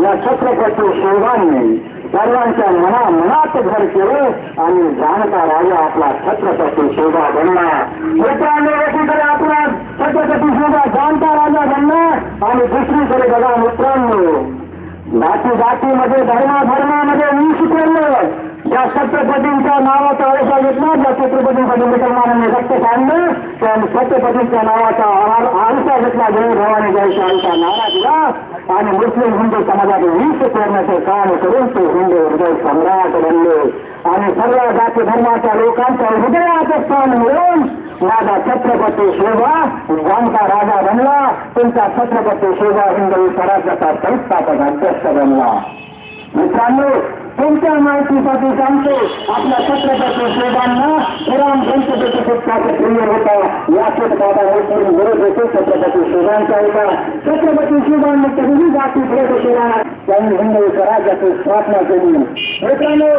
या छत्रपती शिवबांनी सर्वांच्या मनात घर केले आणि जाणता राजा आपला छत्रपती शिवबा बनला. मित्रांनो, एकीकडे आपला छत्रपती शिवबा जाणता राजा बनला आणि दुसरीकडे बघा मित्रांनो, जातीमध्ये धर्मामध्ये विष केलं. ज्या छत्रपतींच्या नावाचा आळसा घेतला, ज्या छत्रपतींसाठी मुसलमानांनी रक्त काढलं, त्या छत्रपतींच्या नावाचा आळसा घेतला, जय भवानी जय शाहीचा नारा दिला आणि मुस्लिम हिंदू समाजाने विष करण्याचे काम करून ते हिंदू हृदय सम्राट बनले आणि सर्व जाती धर्माच्या लोकांच्या हृदयाचे स्थान मिळून माझा छत्रपती शिवबा जाणता राजा बनला. तुमचा छत्रपती शिवबा हिंदवी स्वराज्याचा संस्थापक अध्यक्ष बनला. मित्रांनो, तुमच्या माहितीसाठी सांगतो, आपल्या छत्रपती शिवबांना राम गणपतीचे पुस्तकाचे प्रिय होता. याचेच बाबा मुस्लिम विरोध होते छत्रपती शिवबांचा होता. छत्रपती शिवबांनी कधीही जाती भेद केला, त्यांनी हिंदवी स्वराज्याची स्थापना केली. मित्रांनो,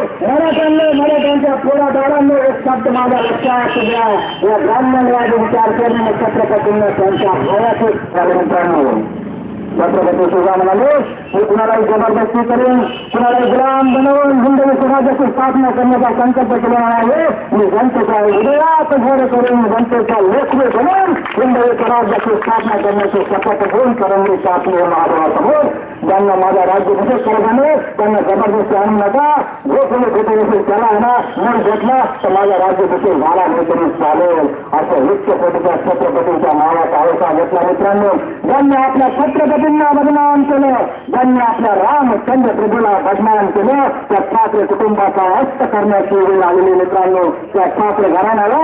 मराठ्यांच्या पोरादारांनी एक शब्द माझ्या लक्षात द्या, या ब्राह्मणवादी विचार करण्याने छत्रपतींना त्यांच्या भावाचेच झाले. मित्रांनो, छत्रपती शिवबा म्हणाले, मी कुणालाही जबरदस्ती करून कुणालाही गुलाम बनवून हिंदवी स्वराज्याची स्थापना करण्याचा संकल्प केला आहे. मी जनतेच्या हृदयात घर करून जनतेच्या लेखवे बनवून हिंदवी स्वराज्याची स्थापना करण्याची शपथ घेऊन करंदी टाकले महादेवासमोर. ज्यांना माझा राज्याभिषेक करायला त्यांना जबरदस्ती आणू नका. जो कोणी भेटेल त्याला ना मन घेतला तर माझा राज्याभिषेक झाला नाही तरी चालेल, असं उच्च कोटीच्या छत्रपतींच्या नावाचा आळसा घेतला. मित्रांनो, ज्यांनी आपल्या छत्रपतींना बदनाम केलं, ज्यांनी आपल्या रामचंद्र प्रभूला बदनाम केलं, त्या ठाकरे कुटुंबाचा अस्त करण्याची वेळ आलेली. मित्रांनो, त्या ठाकरे घराण्याला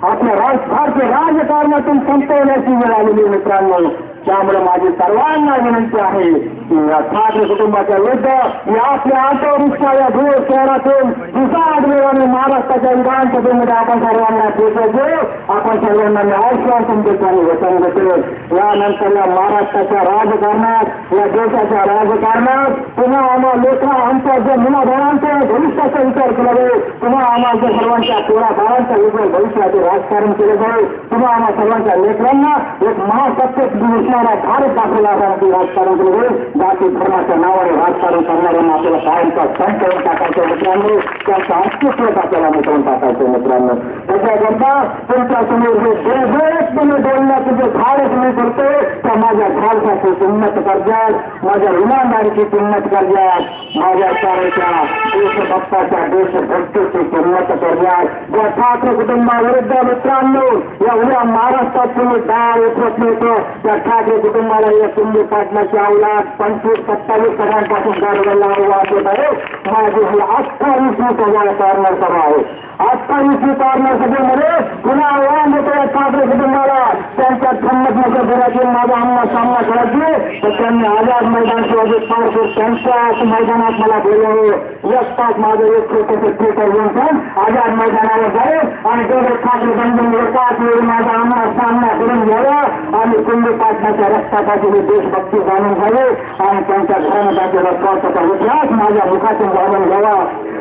आपल्या भारतीय राजकारणातून संपवण्याची वेळ आलेली. मित्रांनो, त्यामुळे माझी सर्वांना विनंती आहे की या ठाकरे कुटुंबाच्या विरुद्ध या आपल्या ऑटो रिक्षा या धुळे शहरातून दिवसाआडवेळाने महाराष्ट्राच्या विधानसभेमध्ये आपण सर्वांना पोहोचवतो. आपण सर्वांना आश्वासन देतो आणि वचन देतो, यानंतर या महाराष्ट्राच्या राजकारणात, या देशाच्या राजकारणात पुन्हा आम्हाला आमच्या ज्या मुलाबाळांच्या भविष्याचा विचार केला जाईल, पुन्हा आम्हाला सर्वांच्या पोराबाळांच्या उज्ज्वल भविष्याचे राजकारण केले जाईल, पुन्हा आम्हा सर्वांच्या लेकरांना एक महासत्तेत दिसणारा भारत दाखवला जाण्याचे राजकारण केले जाईल. जाती धर्माच्या नावाने राजकारण करणाऱ्यांना आपल्याला कायमचा संकलन टाकायचं. मित्रांनो, त्यांचं अस्तित्व आपल्याला मिटवून टाकायचं. मित्रांनो, त्याच्याकरता तुमच्या समोर जे बेजोडपणे बोलण्याचं जे धाडस मी करतो, त्या माझ्या धाडसाची किंमत करजाल, माझ्या इमानदारीची किंमत करजाल, माझ्या कार्याच्या देशभक्ताच्या देशभक्तीची किंमत करजाल. ज्या ठाकरे कुटुंबाविरुद्ध मित्रांनो या उद्या महाराष्ट्रात तुम्ही डाळ उतरत मिळतं, त्या ठाकरे कुटुंबाला या कुंडी पाटलाची अवलाद 25-27 सगळ्यांपासून गाडीला वाटत आहे. माझी ही 28,000 कॉर्नर सभा आहे. 28 कॉर्नर सभेमध्ये पुन्हा आव्हान देतो या ठाकरे कुटुंबाला, त्यांच्या संघटनेच्या घरातून माझा सामना करायचे तर त्यांनी आझाद मैदान शिवाजी पार्क त्यांच्याच मैदानात मला बोलवले. एक तास माझं एक छोटंसं थिएटर घेऊन पण आझाद मैदानावर जाईल आणि दोघे ठाकरे बंधून एकाच वेळी माझा सामना करून घ्यावा आणि कुंडी पाटणाच्या रक्तापासून देशभक्ती जाणून घ्यावे आणि त्यांच्या घरामध्ये रक्ताचा इतिहास माझ्या मुखातून जाणून घ्यावा.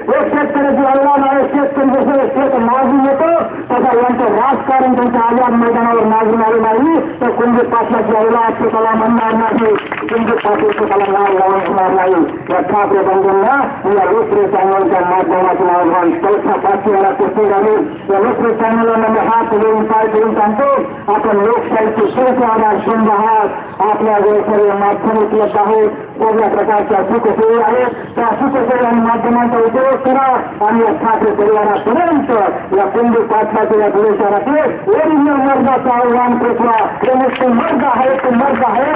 एक शेतकऱ्याची आव्हान आहे, शेतकरी जसं शेत मागून येतो तसा यांचं राजकारण त्यांच्या आझाद मैदानावर मागून आले नाही तर कुंडी पाटलाची अवलाद त्याला म्हणणार नाही, कुंडी पाटील त्याला नाव लावून होणार नाही. या ठाकरे बंधूंना या लोकप्रिय चॅनलच्या माध्यमातून आव्हान चौथा 5 वेळा पुस्तक आले. या लोकप्रिय चॅनलला मी हात घेऊन पाय करून सांगतो, आपण लोकशाहीचे शेष आधार शंभ आहात. आपल्या सर्व माध्यम उपलब्ध आहेत, सगळ्या प्रकारच्या सुखसोयी आहेत. त्या सुखसोयी आणि माध्यमांचा उपयोग करा आणि या ठाकरे परिवारापर्यंत या कुंडी पाटलाच्या या धुळे शहरातील ओरिजिनल मर्दाचं आव्हान पोचवा. हे नुसते मर्द आहे ते मर्द आहे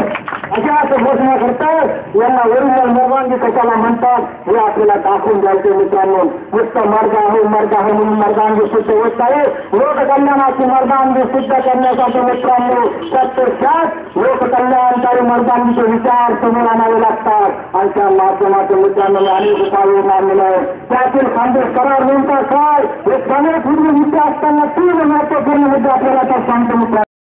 अशाच घोषणा करतात. यांना ओरिजिनल मर्दांगी कशाला म्हणतात हे आपल्याला दाखवून द्यायचे. मित्रांनो, नुसतं मर्द आहे म्हणून मर्दांगी सिद्ध होत आहे. लोककल्याणाची मर्दांगी सिद्ध करण्यासाठी मित्रांनो प्रत्यक्षात लोककल्याणकारी मर्दांगीचे विचार समोर आणावे लागतात आणि त्या माध्यमातून मित्रांनो अनेक उपाय मानलेले आहेत. त्यातील खानदेश करार नेमका काय हे सगळे पूर्वी मुद्दे असताना तीन महत्वपूर्ण मुद्दे आपल्याला तर सांगतो. मित्रांनो,